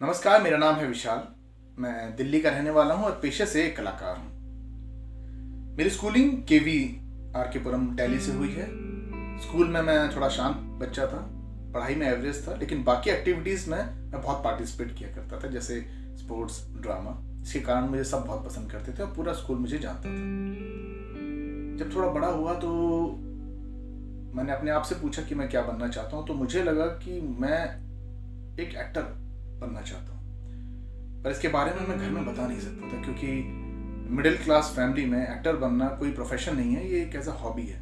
नमस्कार, मेरा नाम है विशाल। मैं दिल्ली का रहने वाला हूँ और पेशे से एक कलाकार हूँ। मेरी स्कूलिंग केवी आर के पुरम दिल्ली से हुई है। स्कूल में मैं थोड़ा शांत बच्चा था, पढ़ाई में एवरेज था, लेकिन बाकी एक्टिविटीज़ में मैं बहुत पार्टिसिपेट किया करता था, जैसे स्पोर्ट्स, ड्रामा। इसके कारण मुझे सब बहुत पसंद करते थे और पूरा स्कूल मुझे जानता था। जब थोड़ा बड़ा हुआ तो मैंने अपने आप से पूछा कि मैं क्या बनना चाहता हूँ, तो मुझे लगा कि मैं एक एक्टर बनना चाहता हूँ। पर इसके बारे में मैं घर में बता नहीं सकता था, क्योंकि मिडिल क्लास फैमिली में एक्टर बनना कोई प्रोफेशन नहीं है, ये एक ऐसा हॉबी है।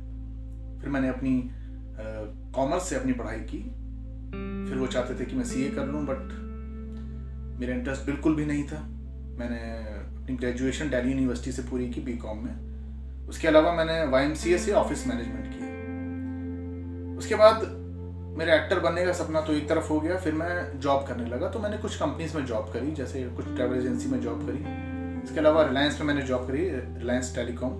फिर मैंने अपनी कॉमर्स से अपनी पढ़ाई की। फिर वो चाहते थे कि मैं सीए कर लूँ, बट मेरा इंटरेस्ट बिल्कुल भी नहीं था। मैंने अपनी ग्रेजुएशन दिल्ली यूनिवर्सिटी से पूरी की बीकॉम में। उसके अलावा मैंने वाईएमसीए से ऑफिस मैनेजमेंट किया। उसके बाद मेरा एक्टर बनने का सपना तो एक तरफ हो गया। फिर मैं जॉब करने लगा, तो मैंने कुछ कंपनीज में जॉब करी, जैसे कुछ ट्रैवल एजेंसी में जॉब करी। इसके अलावा रिलायंस में मैंने जॉब करी, रिलायंस टेलीकॉम।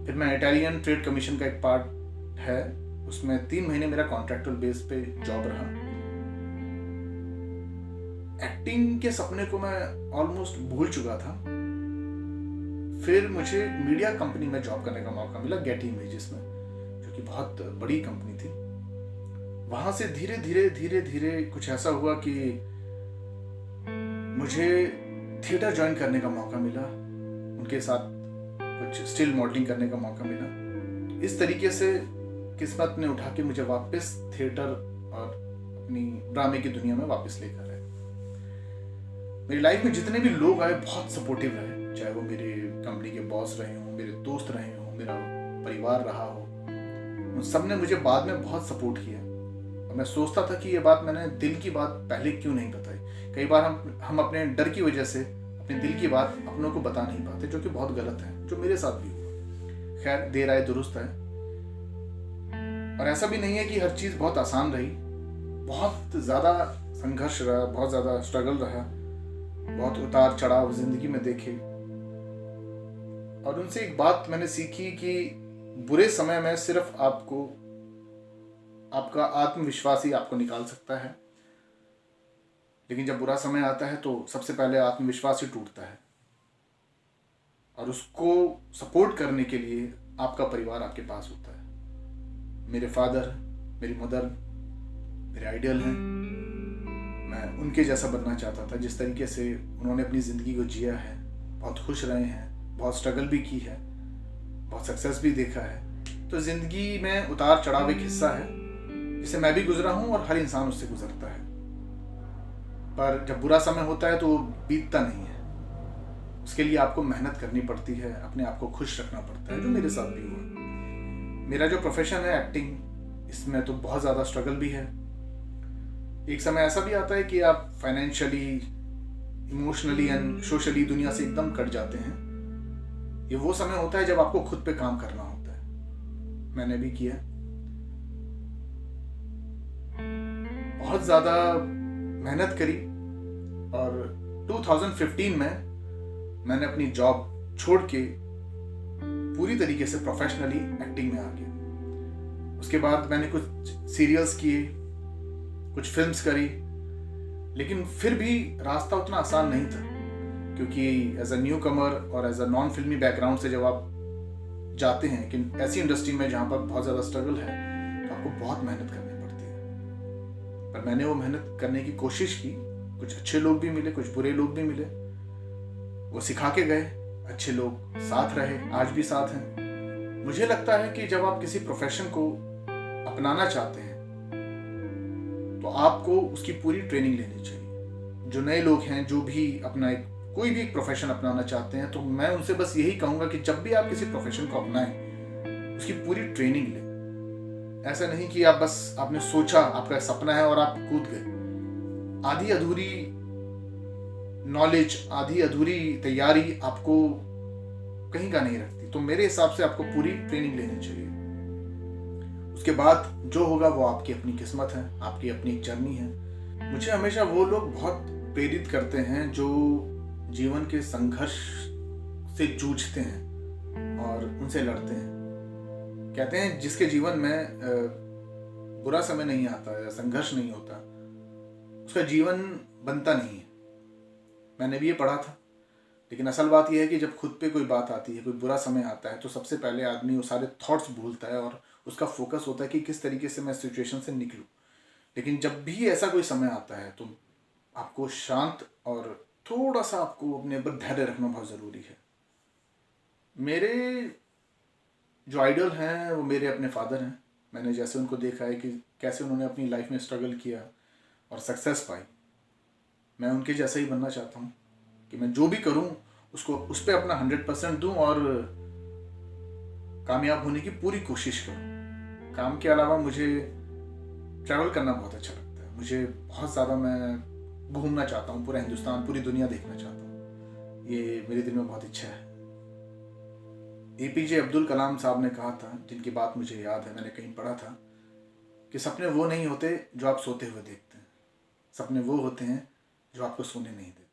फिर मैं इटालियन ट्रेड कमीशन का एक पार्ट है, उसमें 3 महीने मेरा कॉन्ट्रैक्चुअल बेस पे जॉब रहा। एक्टिंग के सपने को मैं ऑलमोस्ट भूल चुका था। फिर मुझे मीडिया कंपनी में जॉब करने का मौका मिला, गेटी इमेजेस में, जो कि बहुत बड़ी कंपनी थी। वहां से धीरे धीरे धीरे धीरे कुछ ऐसा हुआ कि मुझे थिएटर ज्वाइन करने का मौका मिला। उनके साथ कुछ स्टिल मॉडलिंग करने का मौका मिला। इस तरीके से किस्मत ने उठा के मुझे वापस थिएटर और अपनी ड्रामे की दुनिया में वापस लेकर आए। मेरी लाइफ में जितने भी लोग आए बहुत सपोर्टिव रहे, चाहे वो मेरे कंपनी के बॉस रहे हों, मेरे दोस्त रहे हों, मेरा परिवार रहा हो। उन सब ने मुझे बाद में बहुत सपोर्ट किया। और मैं सोचता था कि ये बात मैंने दिल की बात पहले क्यों नहीं बताई। कई बार हम अपने डर की वजह से अपने दिल की बात अपनों को बता नहीं पाते, जो कि बहुत गलत है, जो मेरे साथ भी हुआ। खैर, देर आए दुरुस्त है। और ऐसा भी नहीं है कि हर चीज़ बहुत आसान रही। बहुत ज़्यादा संघर्ष रहा, बहुत ज़्यादा स्ट्रगल रहा, बहुत उतार चढ़ाव जिंदगी में देखे। और उनसे एक बात मैंने सीखी कि बुरे समय में सिर्फ आपका आत्मविश्वास ही आपको निकाल सकता है। लेकिन जब बुरा समय आता है तो सबसे पहले आत्मविश्वास ही टूटता है, और उसको सपोर्ट करने के लिए आपका परिवार आपके पास होता है। मेरे फादर, मेरी मदर मेरे आइडियल हैं। मैं उनके जैसा बनना चाहता था, जिस तरीके से उन्होंने अपनी ज़िंदगी को जिया है। बहुत खुश रहे हैं, बहुत स्ट्रगल भी की है, बहुत सक्सेस भी देखा है। तो ज़िंदगी में उतार चढ़ाव एक हिस्सा है, जिसे मैं भी गुजरा हूँ और हर इंसान उससे गुजरता है। पर जब बुरा समय होता है तो वो बीतता नहीं है। उसके लिए आपको मेहनत करनी पड़ती है, अपने आप को खुश रखना पड़ता है, जो मेरे साथ भी हुआ। मेरा जो प्रोफेशन है एक्टिंग, इसमें तो बहुत ज़्यादा स्ट्रगल भी है। एक समय ऐसा भी आता है कि आप फाइनेंशियली, इमोशनली एंड सोशली दुनिया से एकदम कट जाते हैं। ये वो समय होता है जब आपको खुद पे काम करना होता है। मैंने भी किया। बहुत ज़्यादा मेहनत करी, और 2015 में मैंने अपनी जॉब छोड़ के पूरी तरीके से प्रोफेशनली एक्टिंग में आ गया। उसके बाद मैंने कुछ सीरियल्स किए, कुछ फिल्म्स करी, लेकिन फिर भी रास्ता उतना आसान नहीं था, क्योंकि एज अ न्यू कमर और एज अ नॉन फिल्मी बैकग्राउंड से जब आप जाते हैं कि ऐसी इंडस्ट्री में जहाँ पर बहुत ज़्यादा स्ट्रगल है, तो आपको बहुत मेहनत करनी पड़ती है। पर मैंने वो मेहनत करने की कोशिश की। कुछ अच्छे लोग भी मिले, कुछ बुरे लोग भी मिले। वो सिखा के गए, अच्छे लोग साथ रहे, आज भी साथ हैं। मुझे लगता है कि जब आप किसी प्रोफेशन को अपनाना चाहते हैं तो आपको उसकी पूरी ट्रेनिंग लेनी चाहिए। जो नए लोग हैं, जो भी अपना कोई भी एक प्रोफेशन अपनाना चाहते हैं, तो मैं उनसे बस यही कहूँगा कि जब भी आप किसी प्रोफेशन को अपनाएं, उसकी पूरी ट्रेनिंग लें। ऐसा नहीं कि आप बस आपने सोचा, आपका सपना है और आप कूद गए। आधी अधूरी नॉलेज, आधी अधूरी तैयारी आपको कहीं का नहीं रखती। तो मेरे हिसाब से आपको पूरी ट्रेनिंग लेनी चाहिए। उसके बाद जो होगा वो आपकी अपनी किस्मत है, आपकी अपनी जर्नी है। मुझे हमेशा वो लोग बहुत प्रेरित करते हैं जो जीवन के संघर्ष से जूझते हैं और उनसे लड़ते हैं। कहते हैं जिसके जीवन में बुरा समय नहीं आता या संघर्ष नहीं होता, उसका जीवन बनता नहीं है। मैंने भी ये पढ़ा था। लेकिन असल बात यह है कि जब खुद पे कोई बात आती है, कोई बुरा समय आता है, तो सबसे पहले आदमी वो सारे थॉट्स भूलता है और उसका फोकस होता है कि किस तरीके से मैं सिचुएशन से निकलूं। लेकिन जब भी ऐसा कोई समय आता है तो आपको शांत और थोड़ा सा आपको अपने ऊपर धैर्य रखना बहुत ज़रूरी है। मेरे जो आइडल हैं वो मेरे अपने फादर हैं। मैंने जैसे उनको देखा है कि कैसे उन्होंने अपनी लाइफ में स्ट्रगल किया और सक्सेस पाई, मैं उनके जैसा ही बनना चाहता हूँ कि मैं जो भी करूँ उसको उस पर अपना 100% दूँ और कामयाब होने की पूरी कोशिश करूँ। काम के अलावा मुझे ट्रैवल करना बहुत अच्छा लगता है। मुझे बहुत ज़्यादा, मैं घूमना चाहता हूँ, पूरा हिंदुस्तान, पूरी दुनिया देखना चाहता हूँ। ये मेरे दिल में बहुत इच्छा है। APJ अब्दुल कलाम साहब ने कहा था, जिनकी बात मुझे याद है, मैंने कहीं पढ़ा था कि सपने वो नहीं होते जो आप सोते हुए देखते हैं, सपने वो होते हैं जो आपको सोने नहीं देते।